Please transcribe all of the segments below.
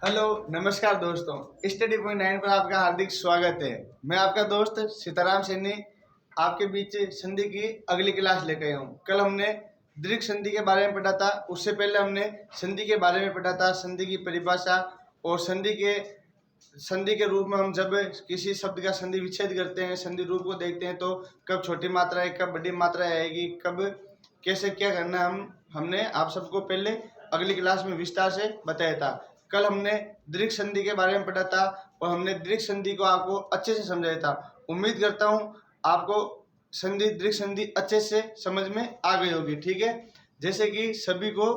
Hello नमस्कार दोस्तों, study point 9 पर आपका हार्दिक स्वागत है। मैं आपका दोस्त सीताराम सैनी आपके बीच संधि की अगली क्लास लेकर आया हूँ। कल हमने दीर्घ संधि के बारे में पढ़ा था। उससे पहले हमने संधि के बारे में पढ़ा था, संधि की परिभाषा और संधि के रूप में हम जब किसी शब्द का संधि विच्छेद करते हैं, संधि रूप को देखते हैं तो कब छोटी मात्रा है, कब बड़ी मात्रा आएगी, कब कैसे क्या करना हमने आप सबको पहले अगली क्लास में विस्तार से बताया था। कल हमने दीर्घ संधि के बारे में पढ़ा था और हमने दीर्घ संधि को आपको अच्छे से समझाया था। उम्मीद करता हूँ आपको दीर्घ संधि अच्छे से समझ में आ गई होगी। ठीक है, जैसे कि सभी को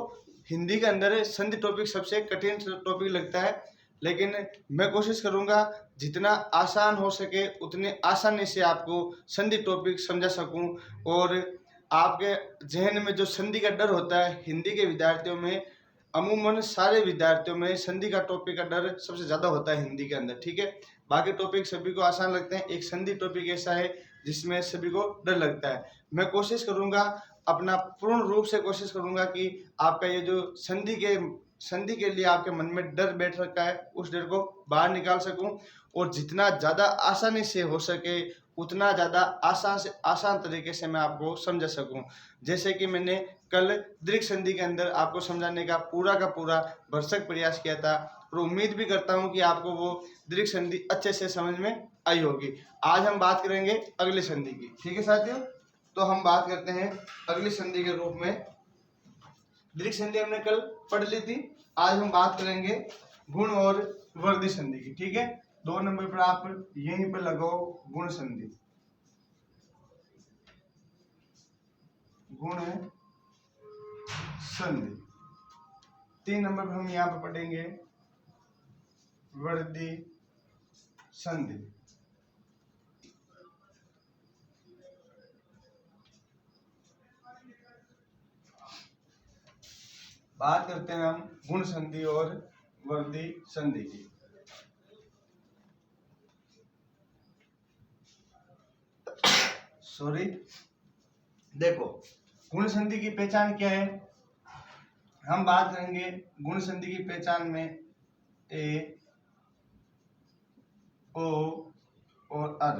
हिंदी के अंदर संधि टॉपिक सबसे कठिन टॉपिक लगता है, लेकिन मैं कोशिश करूंगा जितना आसान हो सके उतने आसानी से आपको संधि टॉपिक समझा सकूं। और आपके जहन में जो संधि का डर होता है, हिंदी के विद्यार्थियों में अमूमन सारे विद्यार्थियों में संधि का टॉपिक का डर सबसे ज्यादा होता है हिंदी के अंदर। ठीक है, बाकी टॉपिक सभी को आसान लगते हैं, एक संधि टॉपिक ऐसा है जिसमें सभी को डर लगता है। मैं कोशिश करूंगा, अपना पूर्ण रूप से कोशिश करूंगा कि आपका ये जो संधि के लिए आपके मन में डर बैठ रखा है उस डर को बाहर निकाल सकूं और जितना ज्यादा आसानी से हो सके उतना ज्यादा आसान तरीके से मैं आपको समझा सकूं। जैसे कि मैंने कल दीर्घ संधि के अंदर आपको समझाने का पूरा भरसक प्रयास किया था और उम्मीद भी करता हूं कि आपको वो दीर्घ संधि अच्छे से समझ में आई होगी। आज हम बात करेंगे अगली संधि की। ठीक है साथियों, तो हम बात करते हैं अगली संधि के रूप में। दीर्घ संधि हमने कल पढ़ ली थी, आज हम बात करेंगे गुण और वर्धी संधि की। ठीक है, 2 नंबर पर आप यहीं पर लगाओ गुण संधि, गुण संधि। 3 नंबर पर हम यहाँ पर पढ़ेंगे वर्धी संधि। बात करते हैं हम गुण संधि और वर्धी संधि की। सॉरी, देखो गुण संधि की पहचान क्या है। हम बात करेंगे गुण संधि की पहचान में ए, ओ और अर।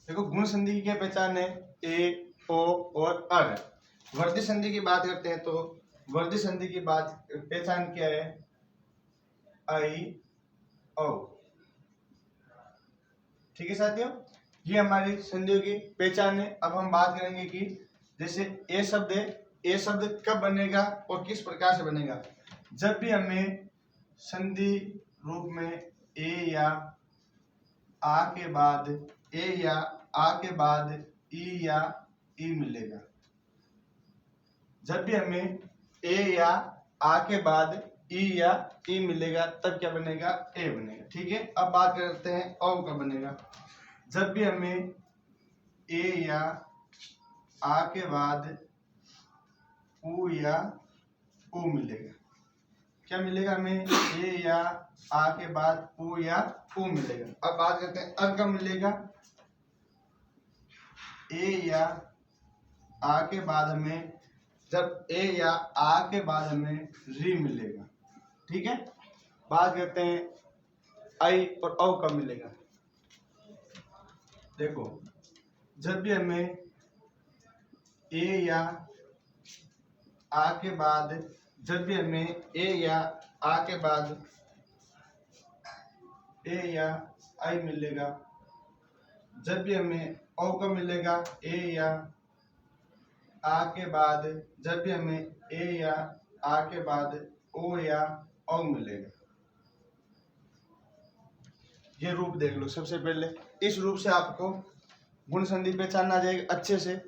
देखो गुण संधि की क्या पहचान है, ए, ओ और अर। वर्धी संधि की बात करते हैं तो वर्धी संधि की पहचान क्या है, आई, ओ। ठीक है साथियों, ये हमारी संधियों की पहचान है। अब हम बात करेंगे कि जैसे ए शब्द है, ए शब्द कब बनेगा और किस प्रकार से बनेगा। जब भी हमें संधि रूप में ए या आ के बाद ई या ई मिलेगा, जब भी हमें ए या आ के बाद ई या ई मिलेगा तब क्या बनेगा, ए बनेगा। ठीक है, अब बात करते हैं औ का बनेगा। जब भी हमें ए या आ के बाद उ या उ मिलेगा, क्या मिलेगा हमें, ए या आ के बाद उ या उ मिलेगा। अब बात करते हैं अर का मिलेगा। ए या आ के बाद हमें, जब ए या आ के बाद हमें री मिलेगा। ठीक है, बात करते हैं आई और औ कब मिलेगा। देखो जब भी हमें ए या आ के बाद, जब भी हमें ए या आ के बाद ए या आई मिलेगा, जब भी हमें औ का मिलेगा, ए या आ के बाद, जब भी हमें ए या आ के बाद ओ या औ मिलेगा। ये रूप देख लो। सबसे पहले इस रूप से आपको गुण संधि पहचानना आ जाएगा अच्छे से,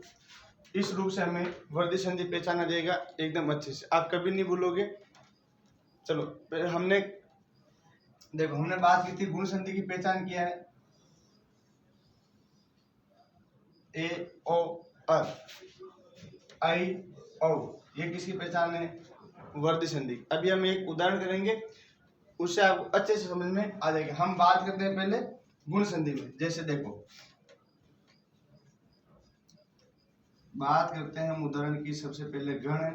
इस रूप से हमें वर्धी संधि पहचाना जाएगा एकदम अच्छे से, आप कभी नहीं भूलोगे। चलो हमने देखो, हमने बात की थी गुण संधि की पहचान किया है, ए ओ अर, आई औ, ये किसकी पहचान है, वर्धी संधि। अभी हम एक उदाहरण करेंगे, उससे आपको अच्छे से समझ में आ जाएगा। हम बात करते हैं पहले गुण संधि में। जैसे देखो, बात करते हैं हम उदाहरण की। सबसे पहले गण है,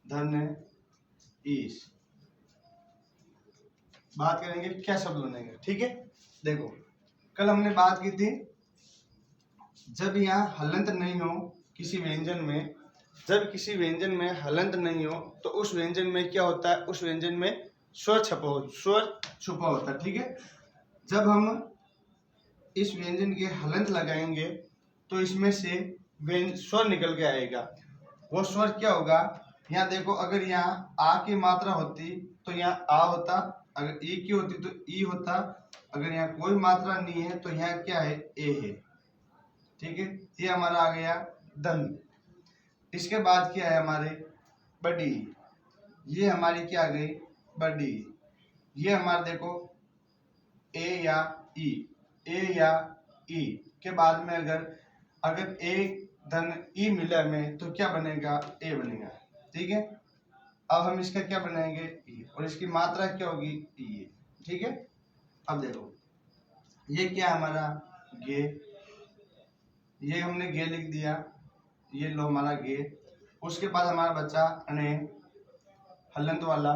धन ईश। बात करेंगे क्या शब्द बनेगा, ठीक है। देखो कल हमने बात की थी, जब यहाँ हलंत नहीं हो किसी व्यंजन में, जब किसी व्यंजन में हलंत नहीं हो तो उस व्यंजन में क्या होता है, उस व्यंजन में स्वर छुपा होता है, ठीक है। जब हम इस व्यंजन के हलंत लगाएंगे तो इसमें से स्वर निकल के आएगा। वो स्वर क्या होगा, यहाँ देखो, अगर यहाँ आ की मात्रा होती तो यहाँ आ होता, अगर ई की होती तो ई होता, अगर यहाँ कोई मात्रा नहीं है तो यहाँ क्या है, ए है, ठीक है। ये हमारा आ गया धन। इसके बाद क्या है हमारे बड़ी, ये हमारी क्या आ गई बड़ी। ये हमारा देखो ए या ई, ए या ई के बाद में अगर ए धन ई मिला में तो क्या बनेगा, ए बनेगा, ठीक है। अब हम इसका क्या बनाएंगे, ई, और इसकी मात्रा क्या होगी, ई, ठीक है। अब देखो ये क्या हमारा गे, ये हमने गे लिख दिया, ये लो हमारा गे। उसके बाद हमारा बच्चा अने हलंत वाला,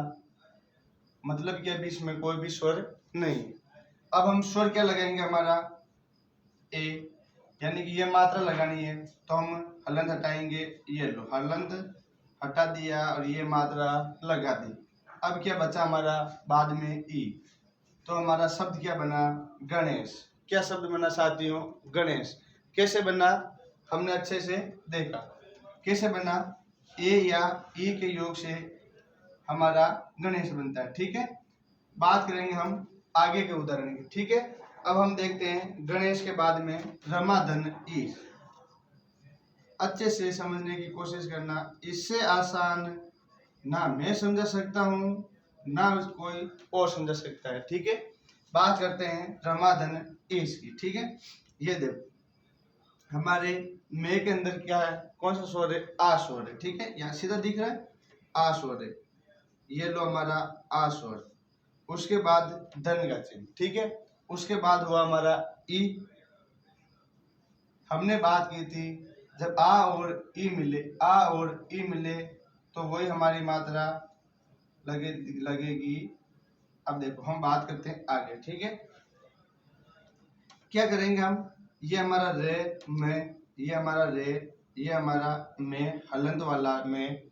मतलब कि अभी इसमें कोई भी स्वर नहीं। अब हम स्वर क्या लगाएंगे, हमारा ए, यानी कि ये मात्रा लगानी है तो हम हलंत हटाएंगे, ये लो हलंत हटा दिया और ये मात्रा लगा दी। अब क्या बचा हमारा बाद में ई, तो हमारा शब्द क्या बना, गणेश। क्या शब्द बना साथियों, गणेश। कैसे बना, हमने अच्छे से देखा कैसे बना, ए या ई के योग से हमारा गणेश बनता है, ठीक है। बात करेंगे हम आगे के उदाहरण की, ठीक है। अब हम देखते हैं गणेश के बाद में रमा धन ईश। अच्छे से समझने की कोशिश करना, इससे आसान ना मैं समझा सकता हूँ ना कोई और समझा सकता है, ठीक है। बात करते हैं रमाधन ईश की, ठीक है। ये देखो हमारे मे के अंदर क्या है, कौन सा स्वर है, आ स्वर है, ठीक है। यहाँ सीधा दिख रहा है आ स्वर है, ये लो हमारा आ स्वर। उसके बाद धन का चिन्ह, ठीक है। उसके बाद हुआ हमारा ई। हमने बात की थी जब आ और ई मिले, आ और ई मिले तो वही हमारी मात्रा लगेगी। अब देखो हम बात करते हैं आगे, ठीक है। क्या करेंगे हम, ये हमारा रे में, ये हमारा रे, ये हमारा में, हलंत वाला में।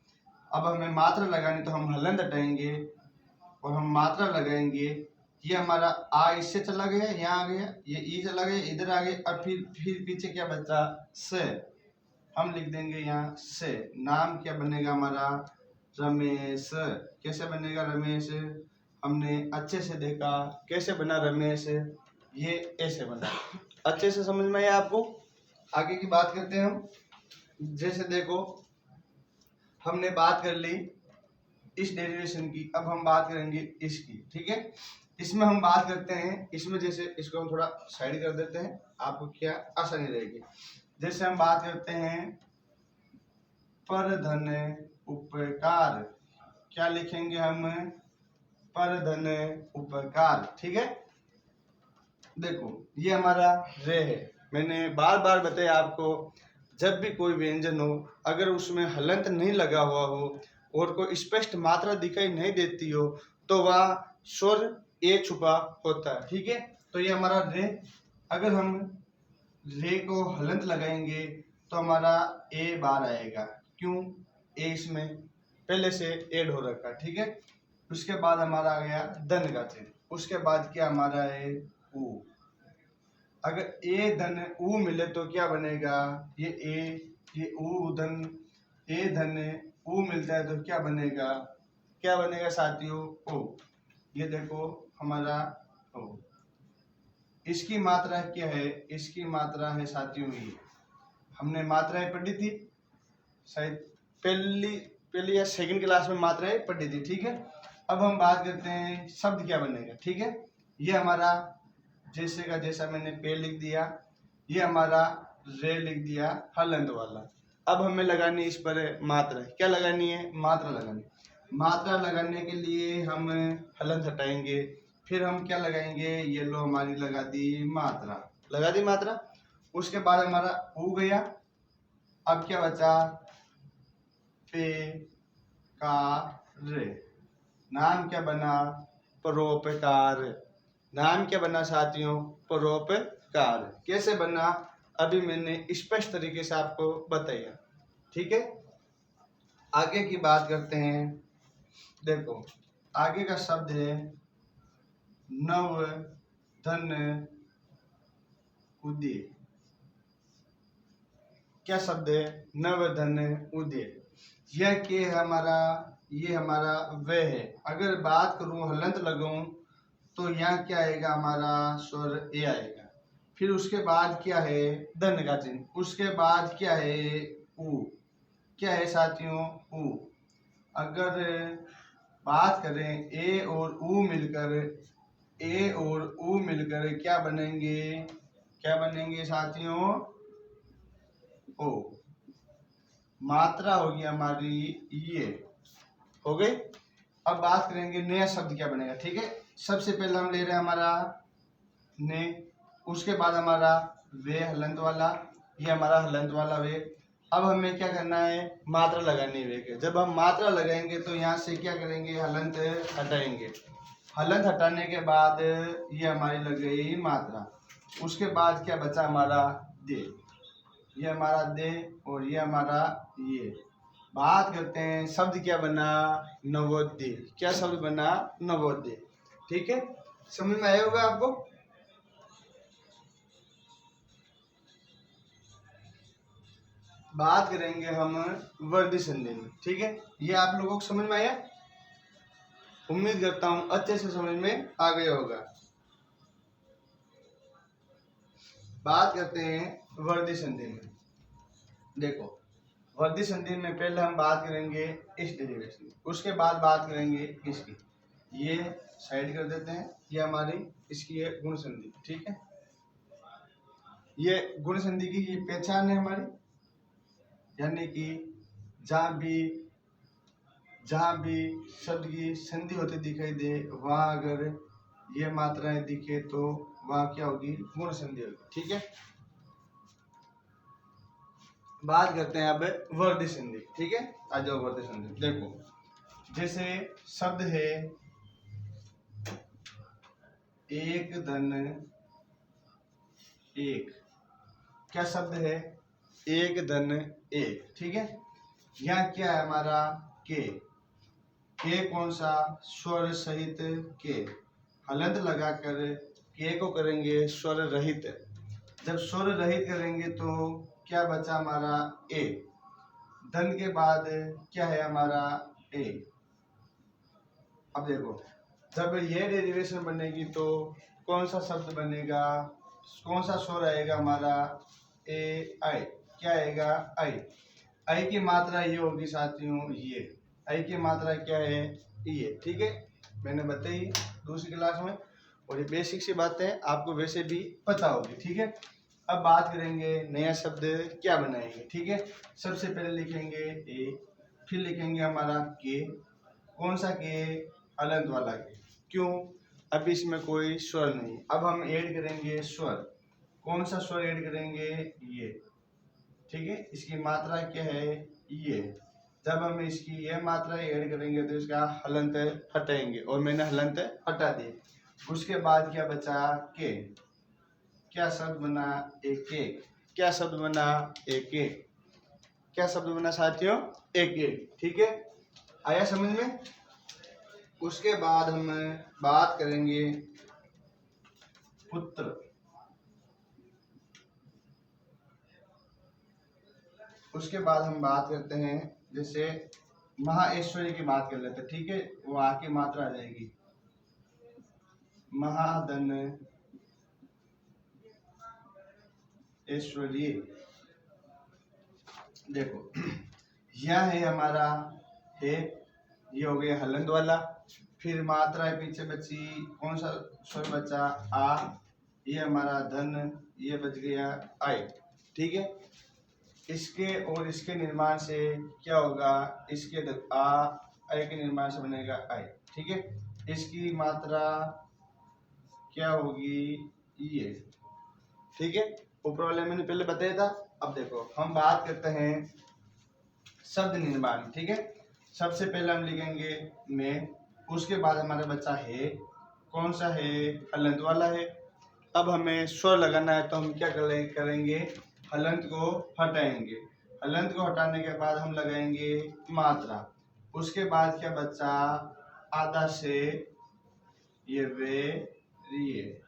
अब हमें मात्रा लगानी तो हम हलंत हटाएंगे और हम मात्रा लगाएंगे। ये हमारा आ इससे चला गया, यहाँ आ गया, ये ई चला गया, इधर आ गया। अब फिर पीछे क्या बचा, से। हम लिख देंगे यहाँ से। नाम क्या बनेगा हमारा, रमेश। कैसे बनेगा रमेश, हमने अच्छे से देखा कैसे बना रमेश, ये ऐसे बना। अच्छे से समझ में आया आपको। आगे की बात करते हैं हम। जैसे देखो हमने बात कर ली इस डेरिवेशन की, अब हम बात करेंगे इसकी, ठीक है। इसमें हम बात करते हैं, इसमें जैसे इसको हम थोड़ा साइड कर देते हैं, आपको क्या आसानी रहेगी। जैसे हम बात करते हैं पर धन उपकार, क्या लिखेंगे हम, पर धन उपकार, ठीक है। देखो ये हमारा रे है। मैंने बार बार बताया आपको, जब भी कोई व्यंजन हो अगर उसमें हलंत नहीं लगा हुआ हो और कोई स्पष्ट मात्रा दिखाई नहीं देती हो तो वह स्वर ए छुपा होता है, ठीक है। तो ये हमारा रे, अगर हम रे को हलंत लगाएंगे तो हमारा ए बार आएगा, क्यों, ए इसमें पहले से ऐड हो रखा है, ठीक है। उसके बाद हमारा आ गया धन का चिन्ह। उसके बाद क्या हमारा है ऊ। अगर ए धन ऊ मिले तो क्या बनेगा, ये ए, ये ऊ धन, ए धन ऊ मिलता है तो क्या बनेगा, क्या बनेगा साथियों, ओ। ये देखो हमारा ओ। इसकी मात्रा क्या है, इसकी मात्रा है साथियों ये। हमने मात्राएं पढ़ी थी शायद पहली या सेकंड क्लास में मात्राएं पढ़ी थी, ठीक है। अब हम बात करते हैं शब्द क्या बनेगा, ठीक है। ये हमारा जैसे का जैसा मैंने पे लिख दिया, ये हमारा रे लिख दिया हलंत वाला। अब हमें लगानी इस पर मात्रा, क्या लगानी है, मात्रा लगानी। मात्रा लगाने के लिए हम हलंत हटाएंगे, फिर हम क्या लगाएंगे, ये लो हमारी लगा दी मात्रा, लगा दी मात्रा। उसके बाद हमारा ऊ गया। अब क्या बचा, पे, कार्य। नाम क्या बना? परोपकार। नाम क्या बना साथियों? परोपकार। कैसे बना? अभी मैंने स्पष्ट तरीके से आपको बताया। ठीक है, आगे की बात करते हैं। देखो, आगे का शब्द है नव धन उदय। क्या शब्द है? नव धन उदय। यह के हमारा, ये हमारा वह है। अगर बात करूं हलंत लगाऊं तो यहाँ क्या आएगा? हमारा स्वर ए आएगा। फिर उसके बाद क्या है? धन का चिन्ह। उसके बाद क्या है? उ। क्या है साथियों? उ। अगर बात करें ए और उ मिलकर, ए और उ मिलकर क्या बनेंगे? क्या बनेंगे साथियों? ओ। मात्रा होगी हमारी ये। हो गई। अब बात करेंगे नया शब्द क्या बनेगा। ठीक है, सबसे पहले हम ले रहे हैं हमारा ने, उसके बाद हमारा वे हलंत वाला, ये हमारा हलंत वाला वे। अब हमें क्या करना है? मात्रा लगानी है वे के। जब हम मात्रा लगाएंगे तो यहाँ से क्या करेंगे? हलंत हटाएंगे। हलंत हटाने के बाद ये हमारी लग गई मात्रा। उसके बाद क्या बचा? हमारा दे। ये हमारा दे और ये हमारा ये। बात करते हैं शब्द क्या बना? नवोदय। क्या शब्द बना? नवोदय। ठीक है, समझ में आया होगा आपको। बात करेंगे हम वर्दी संधि में। ठीक है, ये आप लोगों को समझ में आया? उम्मीद करता हूं अच्छे से समझ में आ गया होगा। बात करते हैं वर्दी संधि में। देखो, वर्दी संधि में पहले हम बात करेंगे इस डेरिवेशन, उसके बाद बात करेंगे इसकी। ये साइड कर देते हैं। ये हमारी इसकी है गुण संधि। ठीक है, ये गुण संधि की ये पहचान है हमारी, यानी कि जहां भी शब्द की संधि होती दिखाई दे, वहां अगर ये मात्राएं दिखे तो वहां क्या होगी? गुण संधि होगी। ठीक है, बात करते हैं अब वर्दी संधि। ठीक है, आ जाओ वर्दी संधि। देखो, जैसे शब्द है एक धन एक। क्या शब्द है? एक धन एक। ठीक है, यहाँ क्या है हमारा? के कौन सा? स्वर सहित के। हलंत लगाकर के को करेंगे स्वर रहित। जब स्वर रहित करेंगे तो क्या बचा हमारा? ए। धन के बाद क्या है हमारा? ए। अब देखो, जब ये डेरिवेशन बनेगी तो कौन सा शब्द बनेगा? कौन सा स्वर आएगा हमारा? ए आई। क्या आएगा? आई। आई की मात्रा ये होगी साथियों, ये। आई की मात्रा क्या है? ये। ठीक है, मैंने बताई दूसरी क्लास में, और ये बेसिक सी बातें आपको वैसे भी पता होगी। ठीक है, अब बात करेंगे नया शब्द क्या बनाएंगे। ठीक है, सबसे पहले लिखेंगे ए, फिर लिखेंगे हमारा के। कौन सा के? हलंत वाला के। क्यों? अब इसमें कोई स्वर नहीं। अब हम ऐड करेंगे स्वर। कौन सा स्वर ऐड करेंगे? ये। ठीक है, इसकी मात्रा क्या है? ये। जब हम इसकी ये मात्रा ऐड करेंगे तो इसका हलंत हटाएंगे, और मैंने हलंत हटा दिए। उसके बाद क्या बचा? के। क्या शब्द बना? एक एक। क्या शब्द बना? एक एक। क्या शब्द बना साथियों? एक एक। ठीक है, आया समझ में? उसके बाद हम बात करेंगे पुत्र। उसके बाद हम बात करते हैं, जैसे महाऐश्वर्य की बात कर लेते हैं। ठीक है, वो आके मात्रा आ जाएगी महाधन ऐश्वर्य। देखो, यह है हमारा है, ये हो गया हलंत वाला। फिर मात्रा पीछे बची, कौन सा स्वर बचा? आ। ये हमारा धन, ये बच गया आई। ठीक है, इसके और इसके निर्माण से क्या होगा? इसके आ आई के निर्माण से बनेगा आई। ठीक है, इसकी मात्रा क्या होगी? ये। ठीक है, ऊपर वाले मैंने पहले बताया था। अब देखो, हम बात करते हैं शब्द निर्माण। ठीक है, सबसे पहले हम लिखेंगे में, उसके बाद हमारा बचा है, कौन सा है, हलंत वाला है। अब हमें स्वर लगाना है तो हम क्या करेंगे, हलंत को हटाएंगे। हलंत को हटाने के बाद हम लगाएंगे मात्रा। उसके बाद क्या बचा, आधा से ये वे रिये।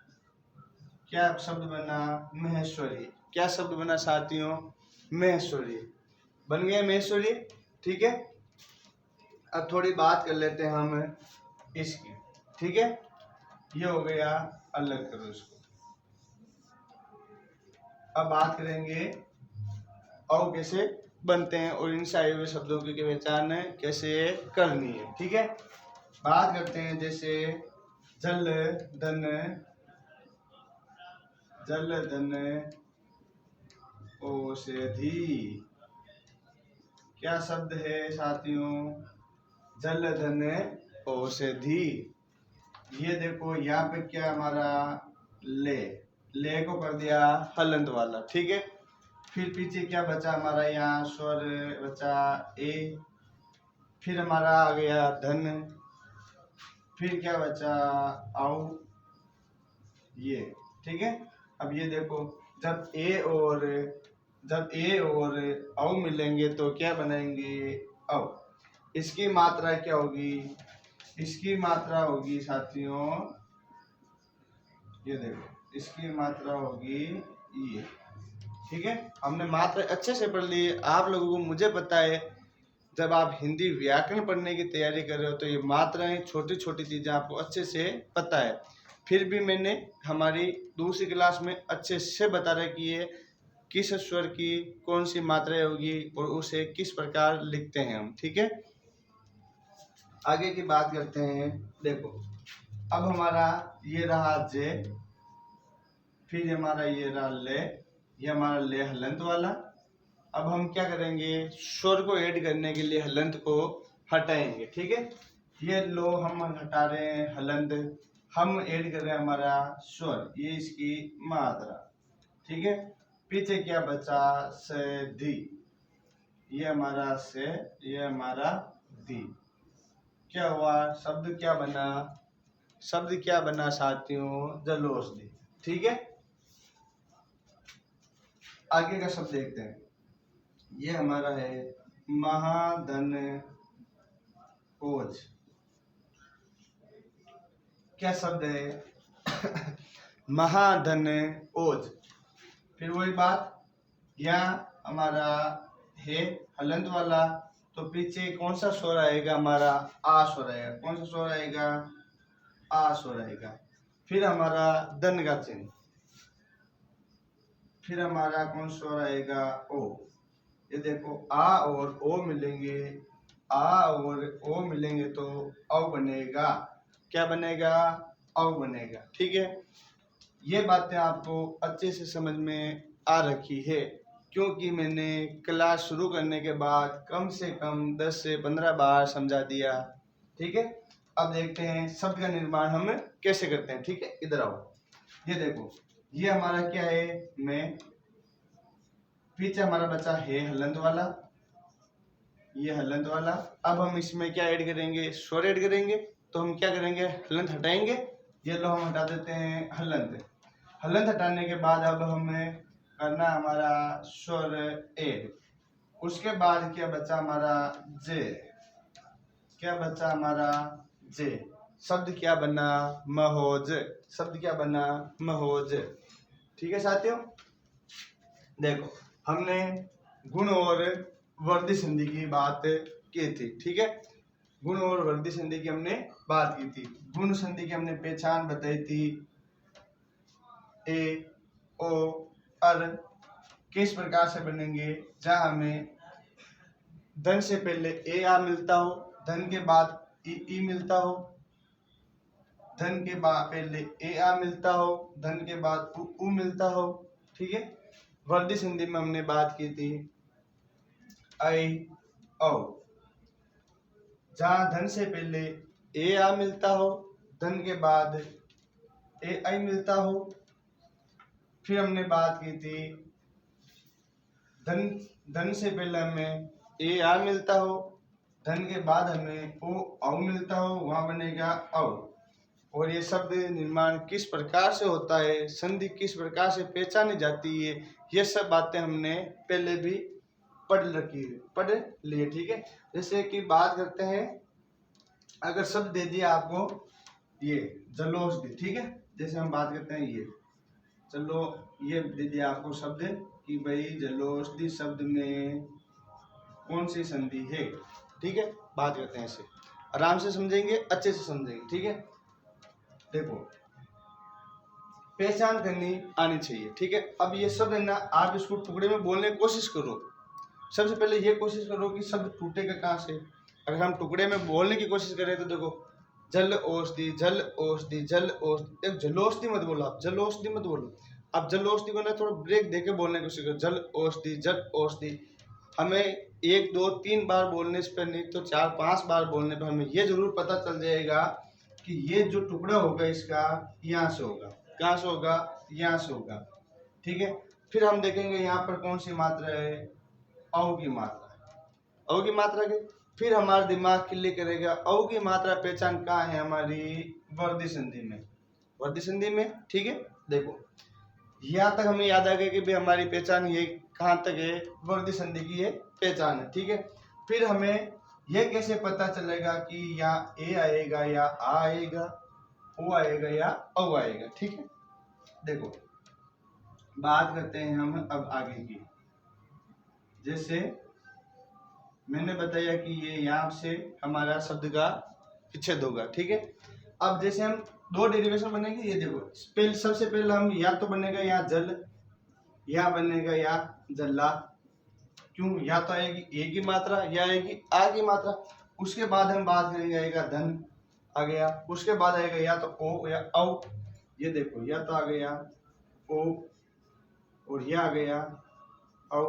क्या शब्द बना, महेश्वरी। क्या शब्द बना साथियों, महेश्वरी। बन गया महेश्वरी। ठीक है, अब थोड़ी बात कर लेते हैं हम इसकी। ठीक है, ये हो गया, अलग करो इसको। अब बात करेंगे और कैसे बनते हैं और इन आए हुए शब्दों की पहचान कैसे करनी है। ठीक है, बात करते हैं जैसे जल धन, जल धन औषधि। क्या शब्द है साथियों, जल धन औषधि। ये देखो यहाँ पे क्या हमारा ले को कर दिया हलंत वाला। ठीक है, फिर पीछे क्या बचा हमारा, यहाँ स्वर बचा ए, फिर हमारा आ गया धन, फिर क्या बचा आओ ये। ठीक है, अब ये देखो, जब ए और औ मिलेंगे तो क्या बनाएंगे, औ। इसकी मात्रा क्या होगी, इसकी मात्रा होगी साथियों, ये देखो, इसकी मात्रा होगी ये। ठीक है, हमने मात्रा अच्छे से पढ़ ली। आप लोगों को, मुझे पता है, जब आप हिंदी व्याकरण पढ़ने की तैयारी कर रहे हो तो ये मात्राएं, छोटी छोटी चीजें आपको अच्छे से पता है। फिर भी मैंने हमारी दूसरी क्लास में अच्छे से बता रहा कि ये किस स्वर की कौन सी मात्राएं होगी और उसे किस प्रकार लिखते हैं हम। ठीक है, आगे की बात करते हैं। देखो, अब हमारा ये रहा जे, फिर हमारा ये रहा ले, ये हमारा ले हलंत वाला। अब हम क्या करेंगे, स्वर को ऐड करने के लिए हलंत को हटाएंगे। ठीक है, ये लो हम हटा रहे हैं हलंत, हम ऐड कर रहे हैं हमारा स्वर, ये इसकी मात्रा। ठीक है, पीछे क्या बचा, से धी, ये हमारा से, ये हमारा धी। क्या हुआ, शब्द क्या बना, शब्द क्या बना साथियों, जलोषधि। ठीक है, आगे का शब्द देखते हैं। ये हमारा है महाधन ओज। क्या शब्द है महाधन ओज। फिर वही बात, यहाँ हमारा है हलंत वाला, तो पीछे कौन सा स्वर आएगा, हमारा आ स्वर आएगा। कौन सा स्वर आएगा, आ स्वर आएगा। फिर हमारा धन का चिन्ह, फिर हमारा कौन स्वर आएगा, ओ। ये देखो, आ और ओ मिलेंगे, आ और ओ मिलेंगे तो औ बनेगा। क्या बनेगा, औ बनेगा। ठीक है, ये बातें आपको अच्छे से समझ में आ रखी है, क्योंकि मैंने क्लास शुरू करने के बाद कम से कम 10 से 15 बार समझा दिया। ठीक है, अब देखते हैं शब्द का निर्माण हम कैसे करते हैं। ठीक है, इधर आओ, ये देखो, ये हमारा क्या है, मैं, पीछे हमारा बचा है हलंत वाला, ये हलंत वाला। अब हम इसमें क्या ऐड करेंगे, स्वर ऐड करेंगे। तो हम क्या करेंगे, हलंत हटाएंगे, ये लो हम हटा देते हैं हलंत। हलंत हटाने के बाद अब हमें करना हमारा स्वर ऐड। उसके बाद क्या बचा हमारा, जे। क्या बचा हमारा, जे। शब्द क्या बना, महोज। शब्द क्या बना, महोज। ठीक है साथियों, देखो, हमने गुण और वर्दी संधि की बात की थी। ठीक है, गुण और वर्दी संधि की हमने बात की थी। गुण संधि की हमने पहचान बताई थी, ए ओ अर किस प्रकार से बनेंगे, जहां हमें धन से पहले ए आ मिलता हो, धन के बाद ई मिलता हो, धन के बाद पहले ए आ मिलता हो, धन के बाद उ मिलता हो। ठीक है, वर्दी संधि में हमने बात की थी आई औ, जहां धन से पहले ए आ मिलता हो, धन के बाद ए आई मिलता हो। फिर हमने बात की थी धन से पहले हमें ए आ मिलता हो, धन के बाद हमें ओ औ मिलता हो, वहां बनेगा औ। और ये शब्द निर्माण किस प्रकार से होता है, संधि किस प्रकार से पहचानी जाती है, ये सब बातें हमने पहले भी पढ़ लिए। ठीक है, जैसे कि बात करते हैं, अगर शब्द दे दिया आपको ये जलोष्टि, ठीक है, जैसे हम बात करते हैं ये, चलो ये दे दिया आपको शब्द कि भाई जलोष्टि शब्द में कौन सी संधि है। ठीक है, बात करते हैं इसे, आराम से समझेंगे, अच्छे से समझेंगे। ठीक है, देखो पहचान करनी आनी चाहिए। ठीक है, अब ये शब्द है ना, आप इसको टुकड़े में बोलने की कोशिश करो। सबसे पहले ये कोशिश करो कि शब्द टूटेगा कहाँ से। अगर हम टुकड़े में बोलने की कोशिश करें तो देखो, जल औषधि, जल औषधि, जल औषधि, एक जलोष्टि मत बोलो, आप जलोष्टि मत बोलो। आप जलोष्टि को ना थोड़ा ब्रेक देके बोलने की कोशिश करो, जल औषधि, जल औषधि। हमें 1 2 3 बार बोलने पर नहीं तो 4 5 बार बोलने पर हमें ये जरूर पता चल जाएगा कि ये जो टुकड़ा होगा इसका यहाँ से होगा, कहाँ से होगा, यहाँ से होगा। ठीक है, फिर हम देखेंगे यहाँ पर कौन सी मात्रा है, औ की मात्रा, औ की मात्रा के। फिर हमारा दिमाग क्लिक करेगा, औ की मात्रा पहचान कहाँ है हमारी, वर्धी संधि में, वर्धी संधि में। ठीक है, देखो यहाँ तक हमें याद आ गया कि भाई हमारी पहचान ये कहाँ तक है, वर्धी संधि की ये पहचान है। ठीक है, फिर हमें यह कैसे पता चलेगा कि या ए आएगा या आ आएगा, ओ आएगा या औ आएगा। ठीक है, देखो बात करते हैं हम अब आगे की। जैसे मैंने बताया कि ये यहाँ से हमारा शब्द का विच्छेद होगा। ठीक है, अब जैसे हम 2 डेरिवेशन बनेंगे, ये देखो सबसे पहले हम या तो बनेगा यहाँ जल, या बनेगा या जल्ला। क्यों, या तो आएगी ए की मात्रा या आएगी आ की मात्रा। उसके बाद हम बात करेंगे, आएगा धन आ गया, उसके बाद आएगा या तो ओ या औ। ये देखो या तो आ गया ओ और ये आ गया औ।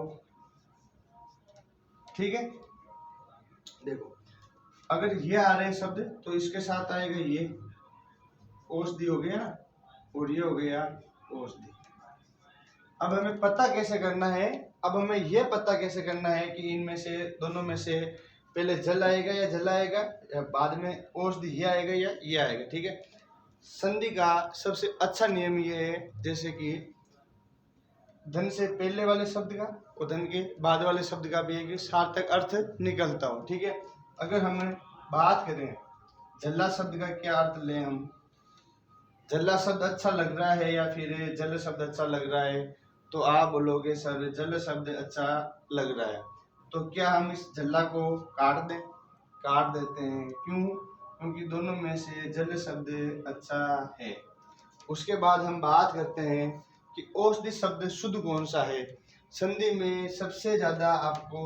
ठीक है, देखो अगर ये आ रहे हैं शब्द तो इसके साथ आएगा ये औषधि हो गया ना, और ये हो गया औषधि। अब हमें पता कैसे करना है, अब हमें यह पता कैसे करना है कि इनमें से दोनों में से पहले जल आएगा या जल आएगा, या बाद में औषधि ये आएगा या ये आएगा। ठीक है, संधि का सबसे अच्छा नियम ये है, जैसे कि धन से पहले वाले शब्द का और धन के बाद वाले शब्द का भी एक सार्थक अर्थ निकलता हो। ठीक है, अगर हम बात करें जल्ला शब्द का क्या अर्थ लें हम, जल्ला शब्द अच्छा लग रहा है या फिर जल शब्द अच्छा लग रहा है, तो आप बोलोगे सर जल शब्द अच्छा लग रहा है। तो क्या हम इस जल्ला को काट दें, काट देते हैं। क्यों, क्योंकि दोनों में से जल शब्द अच्छा है। उसके बाद हम बात करते हैं कि औषधि शब्द शुद्ध कौन सा है। संधि में सबसे ज्यादा आपको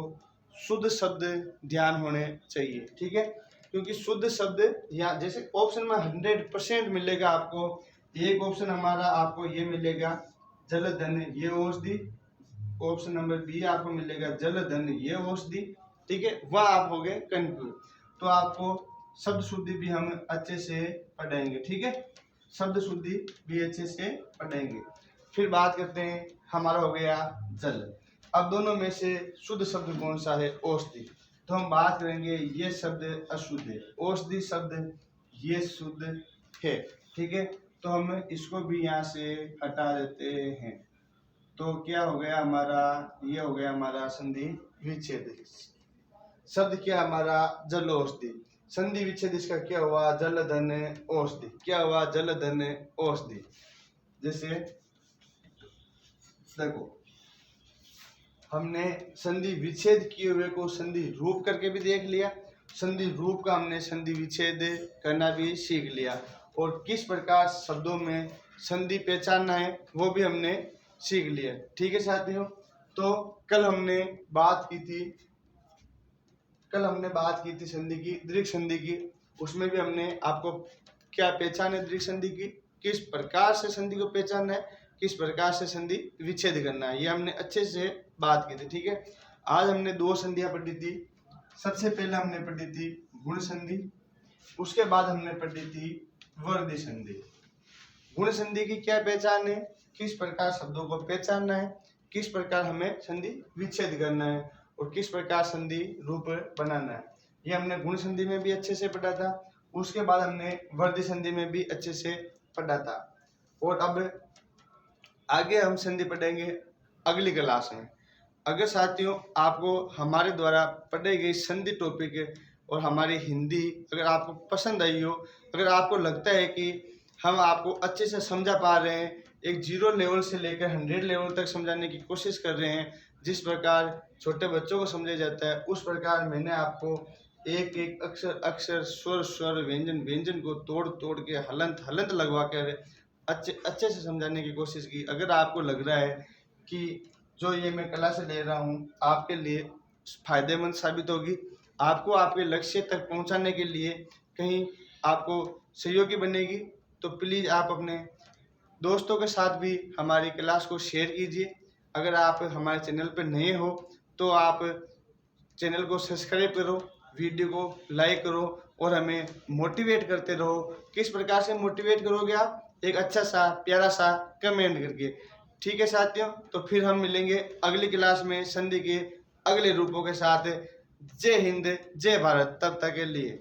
शुद्ध शब्द ध्यान होने चाहिए। ठीक है, क्योंकि शुद्ध शब्द या जैसे ऑप्शन में 100% मिलेगा आपको। एक ऑप्शन हमारा आपको ये मिलेगा जलधन ये औषधि, ऑप्शन नंबर बी आपको मिलेगा जलधन ये औषधि। ठीक है, वह आप हो गए कंफ्यूज। तो आपको शब्द शुद्धि भी हम अच्छे से पढ़ेंगे। ठीक है, शब्द शुद्धि भी अच्छे से पढ़ेंगे। फिर बात करते हैं, हमारा हो गया जल। अब दोनों में से शुद्ध शब्द कौन सा है, औषधि। तो हम बात करेंगे ये शब्द अशुद्ध है, औषधि शब्द ये शुद्ध है। ठीक है, तो हम इसको भी यहाँ से हटा देते हैं। तो क्या हो गया हमारा, ये हो गया हमारा संधि विच्छेद। शब्द क्या हमारा जल औषधि, संधि विच्छेद इसका क्या हुआ, जल धन औषधि। क्या हुआ, जल धन औषधि। जैसे देखो हमने संधि विच्छेद किए हुए को संधि रूप करके भी देख लिया, संधि रूप का हमने संधि विच्छेद करना भी सीख लिया, और किस प्रकार शब्दों में संधि पहचानना है वो भी हमने सीख लिया। ठीक है साथियों, तो कल हमने बात की थी संधि की, दीर्घ संधि की। उसमें भी हमने आपको क्या पहचान है दीर्घ संधि की, किस प्रकार से संधि को पहचानना है, किस प्रकार से संधि विच्छेद करना है, ये हमने अच्छे से बात की थी। ठीक है, आज हमने 2 संधियां पढ़ी थी। सबसे पहले हमने पढ़ी थी गुण संधि, उसके बाद हमने पढ़ी थी वर्धी संधि। गुण संधि की क्या पहचान है, किस प्रकार शब्दों को पहचानना है, किस प्रकार हमें संधि विच्छेद करना है, और किस प्रकार संधि रूप बनाना है। ये हमने गुण संधि में भी अच्छे से पढ़ा था, उसके बाद हमने वृद्धि संधि में भी अच्छे से पढ़ा था। और अब आगे हम संधि पढ़ेंगे अगली क्लास में। अगर साथियों आपको हमारे द्वारा पढ़ाई गई संधि टॉपिक और हमारी हिंदी अगर आपको पसंद आई हो, अगर आपको लगता है कि हम आपको अच्छे से समझा पा रहे हैं, एक 0 लेवल से लेकर 100 लेवल तक समझाने की कोशिश कर रहे हैं, जिस प्रकार छोटे बच्चों को समझा जाता है उस प्रकार मैंने आपको एक एक अक्षर अक्षर स्वर स्वर व्यंजन व्यंजन को तोड़ तोड़ के हलंत हलंत लगवा कर अच्छे अच्छे से समझाने की कोशिश की। अगर आपको लग रहा है कि जो ये मैं क्लास ले रहा हूँ आपके लिए फायदेमंद साबित होगी, आपको आपके लक्ष्य तक पहुँचाने के लिए कहीं आपको सहयोगी बनेगी, तो प्लीज़ आप अपने दोस्तों के साथ भी हमारी क्लास को शेयर कीजिए। अगर आप हमारे चैनल पर नए हो तो आप चैनल को सब्सक्राइब करो, वीडियो को लाइक करो और हमें मोटिवेट करते रहो। किस प्रकार से मोटिवेट करोगे आप? एक अच्छा सा प्यारा सा कमेंट करके। ठीक है साथियों, तो फिर हम मिलेंगे अगली क्लास में संधि के अगले रूपों के साथ। जय हिंद, जय भारत, तब तक के लिए।